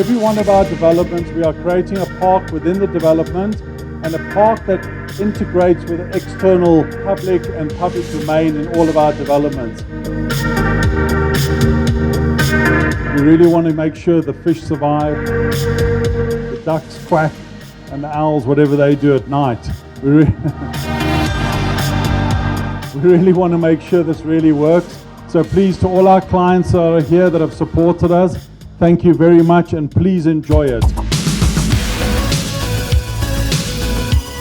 every one of our developments, we are creating a park within the development and a park that integrates with the external public and public domain in all of our developments. We really want to make sure the fish survive, the ducks quack, and the owls, whatever they do at night. We really want to make sure this really works. So please, to all our clients that are here that have supported us, thank you very much and please enjoy it.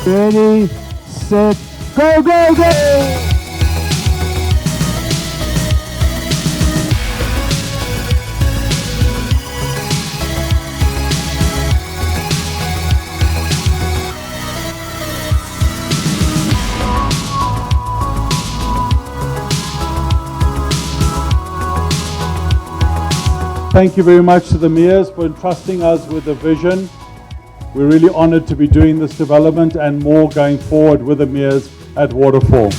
Ready, set, go, go, go! Thank you very much to the mayors for entrusting us with the vision. We're really honored to be doing this development and more going forward with the mayors at Waterfall.